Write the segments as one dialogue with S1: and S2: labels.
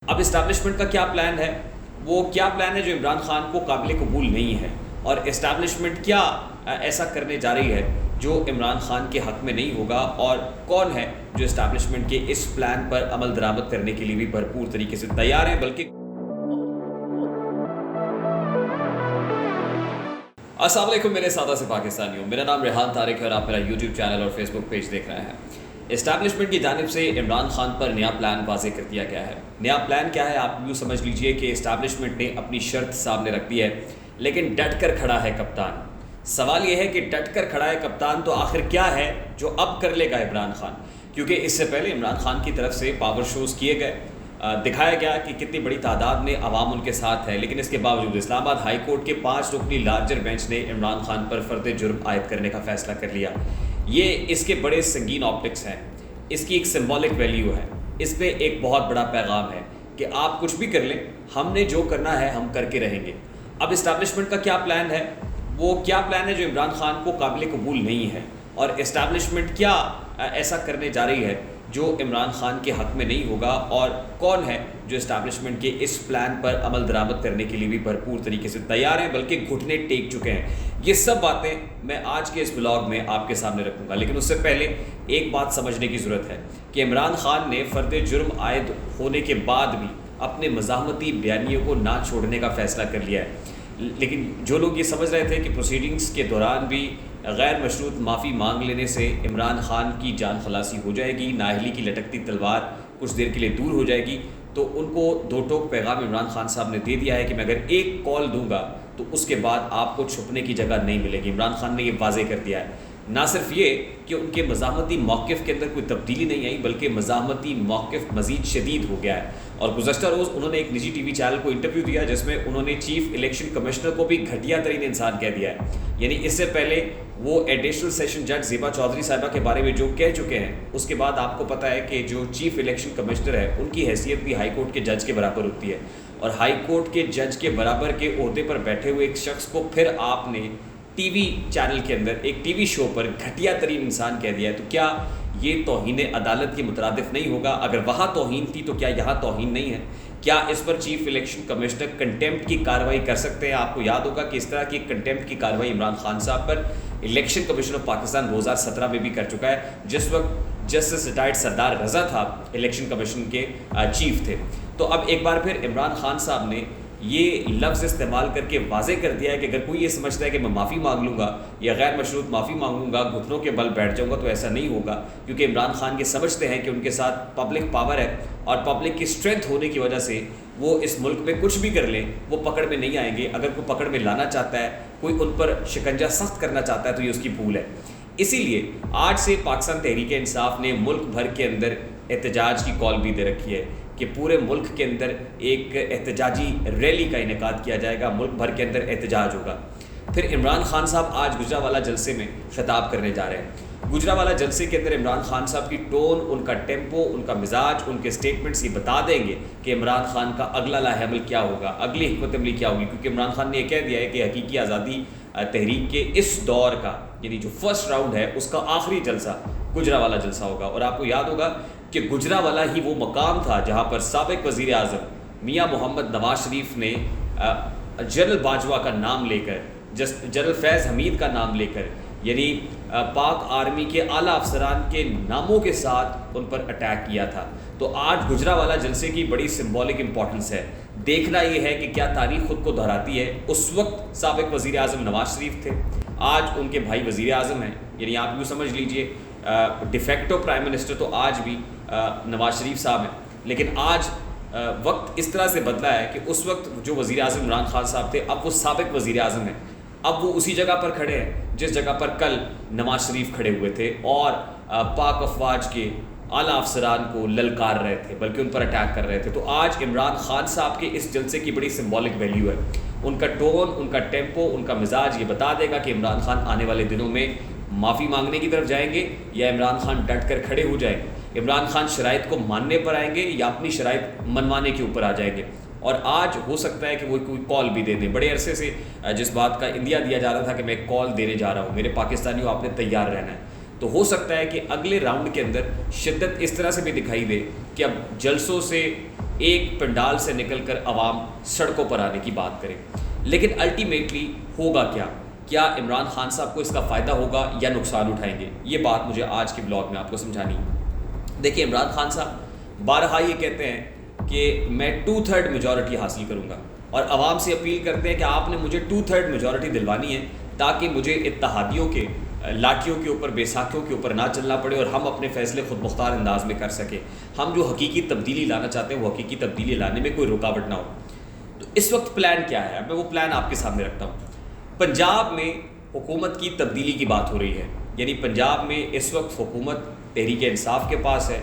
S1: अब इस्टेब्लिशमेंट का क्या प्लान है? वो क्या प्लान है जो इमरान खान को काबिल कबूल नहीं है, और इस्टेब्लिशमेंट क्या ऐसा करने जा रही है जो इमरान खान के हक़ में नहीं होगा, और कौन है जो इस्टेब्लिशमेंट के इस प्लान पर अमल दरामद करने के लिए भी भरपूर तरीके से तैयार हैं। बल्कि अस्सलाम वालेकुम मेरे सादा से पाकिस्तानियों, मेरा नाम रेहान तारिक है और आप मेरा यूट्यूब चैनल और फेसबुक पेज देख रहे हैं। इस्टेब्लिशमेंट की जानिब से इमरान खान पर नया प्लान वाज़ेह कर दिया गया है। नया प्लान क्या है, आप यूँ समझ लीजिए कि इस्टेब्लिशमेंट ने अपनी शर्त सामने रख दी है, लेकिन डट कर खड़ा है कप्तान। सवाल यह है कि डट कर खड़ा है कप्तान, तो आखिर क्या है जो अब कर लेगा इमरान खान? क्योंकि इससे पहले इमरान खान की तरफ से पावर शोज़ किए गए, दिखाया गया कि कितनी बड़ी तादाद में अवाम उनके साथ है, लेकिन इसके बावजूद इस्लामाबाद हाई कोर्ट के 5 रुकनी लार्जर बेंच ने इमरान खान पर फ़र्द जुर्म आयद करने का फ़ैसला कर लिया। ये इसके बड़े संगीन ऑप्टिक्स हैं, इसकी एक सिंबॉलिक वैल्यू है, इस पर एक बहुत बड़ा पैगाम है कि आप कुछ भी कर लें, हमने जो करना है हम करके रहेंगे। अब इस्टेब्लिशमेंट का क्या प्लान है? वो क्या प्लान है जो इमरान खान को काबिल कबूल नहीं है, और इस्टेब्लिशमेंट क्या ऐसा करने जा रही है जो इमरान खान के हक़ में नहीं होगा, और कौन है जो इस्टेब्लिशमेंट के इस प्लान पर अमल दरामद करने के लिए भी भरपूर तरीके से तैयार हैं, बल्कि घुटने टेक चुके हैं। ये सब बातें मैं आज के इस ब्लॉग में आपके सामने रखूँगा, लेकिन उससे पहले एक बात समझने की ज़रूरत है कि इमरान खान ने फ़र्द जुर्म आयद होने के बाद भी अपने मज़ाहमती बयानियों को ना छोड़ने का फ़ैसला कर लिया है। लेकिन जो लोग ये समझ रहे थे कि प्रोसीडिंग्स के दौरान भी गैर मशरूत माफ़ी मांग लेने से इमरान खान की जान खलासी हो जाएगी, नाअहली की लटकती तलवार कुछ देर के लिए दूर हो जाएगी, तो उनको दो टोक पैगाम इमरान खान साहब ने दे दिया है कि मैं अगर एक कॉल दूंगा तो उसके बाद आपको छुपने की जगह नहीं मिलेगी। इमरान खान ने ये वाज़ेह कर दिया है। ना सिर्फ ये कि उनके मज़ाहमती मौक़िफ़ के अंदर कोई तब्दीली नहीं आई, बल्कि मज़ाहमती मौक़िफ़ मज़ीद शदीद हो गया है। और गुज़श्ता रोज़ उन्होंने एक निजी टीवी चैनल को इंटरव्यू दिया, जिसमें उन्होंने चीफ़ इलेक्शन कमिश्नर को भी घटिया तरीन इंसान कह दिया है। यानी इससे पहले वो एडिशनल सेशन जज ज़ेबा चौधरी साहिबा के बारे में जो कह चुके हैं, उसके बाद आपको पता है कि जो चीफ़ इलेक्शन कमिश्नर है उनकी हैसियत भी हाई कोर्ट के जज के बराबर होती है, और हाई कोर्ट के जज के बराबर के ओहदे पर बैठे हुए एक शख्स को फिर आपने टीवी चैनल के अंदर एक टीवी शो पर घटिया तरीन इंसान कह दिया है। तो क्या ये तौहीन अदालत के मुतरादिफ नहीं होगा? अगर वहाँ तौहीन थी तो क्या यहाँ तौहीन नहीं है? क्या इस पर चीफ इलेक्शन कमिश्नर कंटेम्प्ट की कार्रवाई कर सकते हैं? आपको याद होगा कि इस तरह की कंटेम्प्ट की कार्रवाई इमरान खान साहब पर इलेक्शन कमीशन ऑफ पाकिस्तान 2017 में भी कर चुका है, जिस वक्त जस्टिस रिटायर्ड सरदार रज़ा था इलेक्शन कमीशन के चीफ थे। तो अब एक बार फिर इमरान खान साहब ने ये लफ्ज़ इस्तेमाल करके वाज़े कर दिया है कि अगर कोई ये समझता है कि मैं माफ़ी मांग लूँगा या गैर मशरूत माफ़ी मांगूंगा, घुटनों के बल बैठ जाऊँगा, तो ऐसा नहीं होगा। क्योंकि इमरान खान ये समझते हैं कि उनके साथ पब्लिक पावर है, और पब्लिक की स्ट्रेंथ होने की वजह से वो इस मुल्क में कुछ भी कर लें वो पकड़ में नहीं आएंगे। अगर कोई पकड़ में लाना चाहता है, कोई उन पर शिकंजा सख्त करना चाहता है, तो ये उसकी भूल है। इसीलिए आज से पाकिस्तान तहरीक इंसाफ ने मुल्क भर के अंदर एहतजाज की कॉल भी दे रखी है कि पूरे मुल्क के अंदर एक एहतजाजी रैली का इनेकाद किया जाएगा, मुल्क भर के अंदर एहतजाज होगा। फिर इमरान खान साहब आज गुजरावाला जलसे में खिताब करने जा रहे हैं। गुजरावाला जलसे के अंदर इमरान खान साहब की टोन, उनका टेम्पो, उनका मिजाज, उनके स्टेटमेंट्स ये बता देंगे कि इमरान खान का अगला लाहेअमल क्या होगा, अगली हिकमत अमली क्या होगी। क्योंकि इमरान खान ने यह कह दिया है कि हकीकी आज़ादी तहरीक के इस दौर का, यानी जो फर्स्ट राउंड है, उसका आखिरी जलसा गुजरावाला जलसा होगा। और आपको याद होगा कि गुजरावाला ही वो मकाम था जहाँ पर साबिक वज़ीर आज़म मियाँ मोहम्मद नवाज शरीफ ने जनरल बाजवा का नाम लेकर, जनरल फैज़ हमीद का नाम लेकर, यानी पाक आर्मी के आला अफसरान के नामों के साथ उन पर अटैक किया था। तो आज गुजरावाला जलसे की बड़ी सिंबॉलिक इंपॉर्टेंस है। देखना ये है कि क्या तारीख़ खुद को दोहराती है। उस वक्त साबिक वज़ीर आज़म नवाज शरीफ थे, आज उनके भाई वज़ीर आज़म हैं। यानी आप यूँ समझ लीजिए डिफेक्टो प्राइम मिनिस्टर तो आज भी नवाज शरीफ साहब हैं, लेकिन आज वक्त इस तरह से बदला है कि उस वक्त जो वज़ीर आज़म इमरान खान साहब थे, अब वो साबिक वज़ीर आज़म हैं। अब वो उसी जगह पर खड़े हैं जिस जगह पर कल नवाज शरीफ खड़े हुए थे और पाक अफवाज के आला अफसरान को ललकार रहे थे, बल्कि उन पर अटैक कर रहे थे। तो आज इमरान खान साहब के इस जलसे की बड़ी सिंबॉलिक वैल्यू है। उनका टोन, उनका टेम्पो, उनका मिजाज ये बता देगा कि इमरान खान आने वाले दिनों में माफ़ी मांगने की तरफ जाएंगे या इमरान खान डट कर खड़े हो जाएंगे। इमरान खान शराइत को मानने पर आएंगे या अपनी शराइत मनवाने के ऊपर आ जाएंगे। और आज हो सकता है कि वो कोई कॉल भी दे दें। बड़े अरसे से जिस बात का इंदिया दिया जा रहा था कि मैं कॉल देने जा रहा हूँ, मेरे पाकिस्तानियों आपने तैयार रहना है, तो हो सकता है कि अगले राउंड के अंदर शिद्दत इस तरह से भी दिखाई दे कि अब जलसों से एक पंडाल से निकलकर आवाम सड़कों पर आने की बात करे। लेकिन अल्टीमेटली होगा क्या इमरान खान साहब को इसका फ़ायदा होगा या नुकसान उठाएंगे, ये बात मुझे आज के ब्लॉग में आपको समझानी है। देखिए, इमरान खान साहब बारहा ये कहते हैं कि मैं 2/3 मेजॉरिटी हासिल करूँगा और आवाम से अपील करते हैं कि आपने मुझे 2/3 मेजॉरिटी दिलवानी है ताकि मुझे इत्तेहादियों के लाठियों के ऊपर, बैसाखियों के ऊपर ना चलना पड़े और हम अपने फ़ैसले खुद मुख्तार अंदाज में कर सकें। हम जो हकीकी तब्दीली लाना चाहते हैं वो हकीकी तब्दीली लाने में कोई रुकावट ना हो। तो इस वक्त प्लान क्या है, मैं वो प्लान आपके सामने रखता हूँ। पंजाब में हुकूमत की तब्दीली की बात हो रही है, यानी पंजाब में इस वक्त हुकूमत तहरीक इंसाफ के पास है।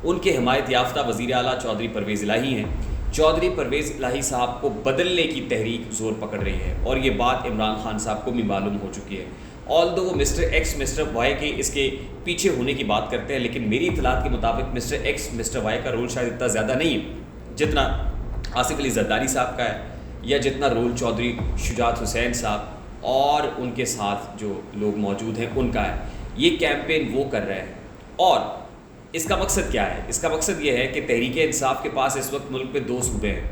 S1: उनके हिमायत याफ्ता वज़ीर आला चौधरी परवेज़ इलाही हैं। चौधरी परवेज़ इलाही साहब को बदलने की तहरीक ज़ोर पकड़ रही है और ये बात इमरान खान साहब को भी मालूम हो चुकी है। ऑल्दो वो मिस्टर एक्स मिस्टर वाई के इसके पीछे होने की बात करते हैं, लेकिन मेरी इतलात के मुताबिक मिस्टर एक्स मिस्टर वाई का रोल शायद इतना ज़्यादा नहीं है जितना आसिफ अली जरदारी साहब का है या जितना रोल चौधरी शुजात हुसैन साहब और उनके साथ जो लोग मौजूद हैं उनका है। ये कैंपेन वो कर रहे हैं और इसका मकसद क्या है? इसका मकसद ये है कि तहरीक इंसाफ के पास इस वक्त मुल्क में 2 सूबे हैं,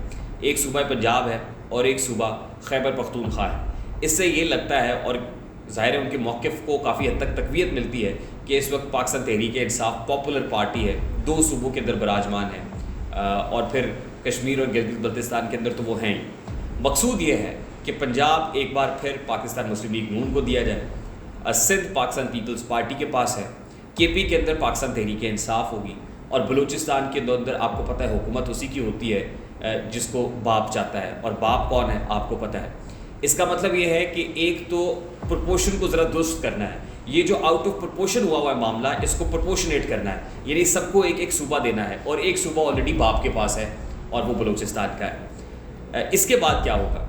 S1: एक सूबा पंजाब है और एक सूबा खैबर पख्तूनख्वा है। इससे ये लगता है और ज़ाहिर है उनके मौक़िफ़ को काफ़ी हद तक तक़वियत मिलती है कि इस वक्त पाकिस्तान तहरीक इंसाफ पॉपुलर पार्टी है, 2 सूबों के अंदर बराजमान है और फिर कश्मीर और गिलगित बल्तिस्तान के अंदर तो वो हैं ही। मकसूद ये है कि पंजाब एक बार फिर पाकिस्तान मुस्लिम लीग नून को दिया जाए, सिंध पाकिस्तान पीपल्स पार्टी के पास है, केपी के अंदर पाकिस्तान तहरीक इंसाफ होगी और बलूचिस्तान के अंदर आपको पता है हुकूमत उसी की होती है जिसको बाप चाहता है, और बाप कौन है आपको पता है। इसका मतलब ये है कि एक तो प्रोपोर्शन को ज़रा दुरुस्त करना है, ये जो आउट ऑफ प्रोपोर्शन हुआ है मामला इसको प्रोपोर्शनेट करना है, यानी सबको एक एक सूबा देना है और एक सूबा ऑलरेडी बाप के पास है और वो बलूचिस्तान का है। इसके बाद क्या होगा?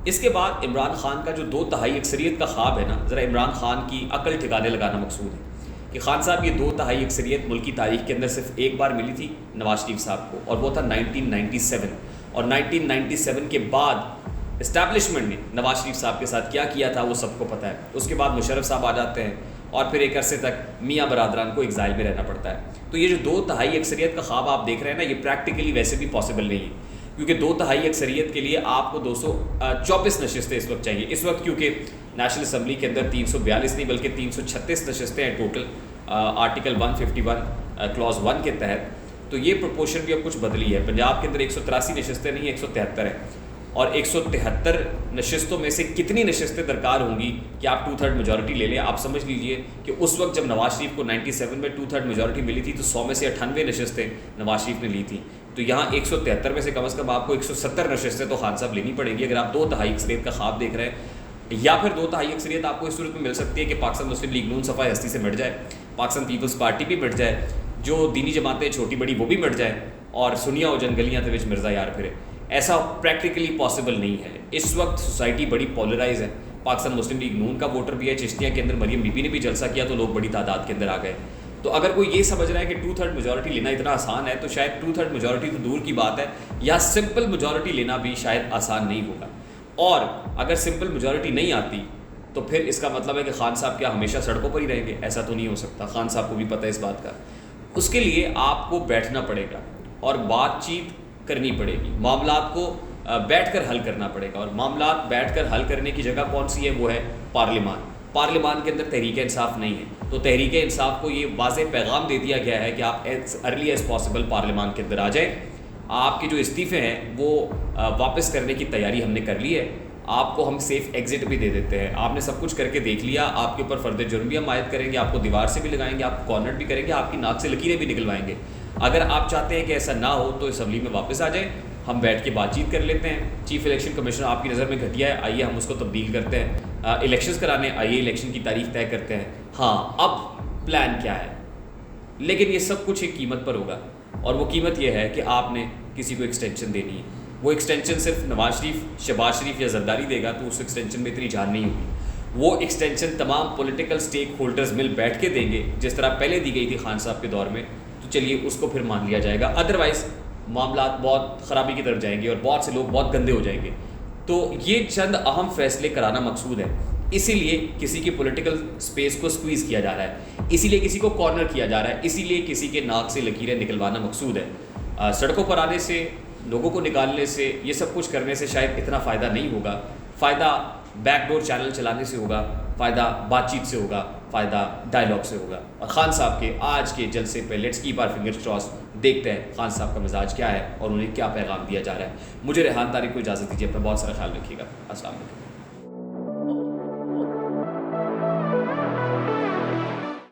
S1: इसके बाद इमरान खान का जो 2/3 अक्सरियत का ख्वाब है ना, ज़रा इमरान खान की अकल ठिकाने लगाना मकसूद है कि खान साहब ये 2/3 अक्सरियत मुल्क की तारीख के अंदर सिर्फ एक बार मिली थी नवाज शरीफ साहब को और वो था 1997। और 1997 के बाद इस्टेब्लिशमेंट ने नवाज शरीफ साहब के साथ क्या किया था वो सबको पता है। उसके बाद मुशर्रफ साहब आ जाते हैं और फिर एक अरसे तक मियाँ बरादरान को एग्जाइल में रहना पड़ता है। तो ये जो 2/3 अक्सरियत का ख्वाब आप देख रहे हैं ना, ये प्रैक्टिकली वैसे भी पॉसिबल नहीं है, क्योंकि 2/3 अक्सरियत के लिए आपको 224 नशिस्तें इस वक्त चाहिए। इस वक्त क्योंकि नेशनल असम्बली के अंदर 342 नहीं बल्कि 336 नशिस्तें हैं टोटल, आर्टिकल 151 क्लॉज 1 के तहत। तो ये प्रोपोर्शन भी अब कुछ बदली है। पंजाब के अंदर 183 नशिस्तें नहीं, 173 हैं और 173 नशिस्तों में से कितनी नशिस्तें दरकार होंगी कि आप 2/3 मेजॉरिटी ले लें। आप समझ लीजिए कि उस वक्त जब नवाज शरीफ को 97 में 2/3 मेजॉरिटी मिली थी तो 100 में से 98 नशिस्तें नवाज शरीफ ने ली थी। तो यहाँ 173 में से कम आपको 170 नशिस्तें तो खान साहब लेनी पड़ेंगी अगर आप 2/3 अक्सरियत का ख्वाब देख रहे हैं। या फिर 2/3 अक्सरियत आपको इस सूरत में मिल सकती है कि पाकिस्तान मुस्लिम लीग नून सफ़ाई हस्ती से मिट जाए, पाकिस्तान पीपल्स पार्टी भी मिट जाए, जो दीनी जमातें छोटी बड़ी वो भी मिट जाए और सुनिया हो जनगलियाँ तो विच मिर्ज़ा यार फिरे। ऐसा प्रैक्टिकली पॉसिबल नहीं है। इस वक्त सोसाइटी बड़ी पोलराइज है। पाकिस्तान मुस्लिम लीग नून का वोटर भी है, चिश्तिया के अंदर मरियम बीबी ने भी जलसा किया तो लोग बड़ी तादाद के अंदर आ गए। तो अगर कोई ये समझ रहा है कि 2/3 मेजॉरिटी लेना इतना आसान है तो शायद 2/3 मेजॉरिटी तो दूर की बात है, या सिंपल मेजॉरिटी लेना भी शायद आसान नहीं होगा। और अगर सिंपल मेजॉरिटी नहीं आती तो फिर इसका मतलब है कि खान साहब क्या हमेशा सड़कों पर ही रहेंगे? ऐसा तो नहीं हो सकता। खान साहब को भी पता है इस बात का। उसके लिए आपको बैठना पड़ेगा और बातचीत करनी पड़ेगी, मामलात को बैठकर हल करना पड़ेगा। और मामलात बैठकर हल करने की जगह कौन सी है? वो है पार्लियामान। पार्लियामान के अंदर तहरीक इंसाफ नहीं है, तो तहरीक इंसाफ को ये वाज़ेह पैगाम दे दिया गया है कि आप एज अर्ली एज पॉसिबल पार्लियामान के अंदर आ जाएं। आपके जो इस्तीफ़े हैं वो वापस करने की तैयारी हमने कर ली है, आपको हम सेफ़ एग्ज़िट भी दे देते हैं। आपने सब कुछ करके देख लिया, आपके ऊपर फ़र्द जुर्म भी हम आयद करेंगे, आपको दीवार से भी लगाएंगे, आपको कॉर्नर भी करेंगे, आपकी नाक से लकीरें भी निकलवाएंगे। अगर आप चाहते हैं कि ऐसा ना हो तो असम्बली में वापस आ जाएं, हम बैठ के बातचीत कर लेते हैं। चीफ इलेक्शन कमिश्नर आपकी नज़र में घटिया है, आइए हम उसको तब्दील करते हैं। इलेक्शंस कराने आइए, इलेक्शन की तारीख तय करते हैं। हाँ, अब प्लान क्या है? लेकिन ये सब कुछ एक कीमत पर होगा और वो कीमत ये है कि आपने किसी को एक्सटेंशन देनी है। वो एक्सटेंशन सिर्फ नवाज शरीफ, शहबाज शरीफ या जरदारी देगा तो उस एक्सटेंशन में इतनी जान नहीं होगी। वो एक्सटेंशन तमाम पॉलिटिकल स्टेक होल्डर्स मिल बैठ के देंगे, जिस तरह पहले दी गई थी खान साहब के दौर में। तो चलिए उसको फिर मान लिया जाएगा, अदरवाइज़ मामला बहुत ख़राबी की तरफ जाएंगे और बहुत से लोग बहुत गंदे हो जाएंगे। तो ये चंद अहम फैसले कराना मकसूद है, इसीलिए किसी की पॉलिटिकल स्पेस को स्क्वीज़ किया जा रहा है, इसीलिए किसी को कॉर्नर किया जा रहा है, इसीलिए किसी के नाक से लकीरें निकलवाना मकसूद है। सड़कों पर आने से लोगों को निकालने से, ये सब कुछ करने से शायद इतना फ़ायदा नहीं होगा। फ़ायदा बैकडोर चैनल चलाने से होगा, फ़ायदा बातचीत से होगा, फ़ायदा डायलॉग से होगा। और खान साहब के आज के जलसे पे let's keep our fingers cross, देखते हैं खान साहब का मिजाज क्या है और उन्हें क्या पैगाम दिया जा रहा है। मुझे रेहान तारिक को इजाज़त दीजिए, अपना बहुत सारा ख्याल रखिएगा। अस्सलाम वालेकुम।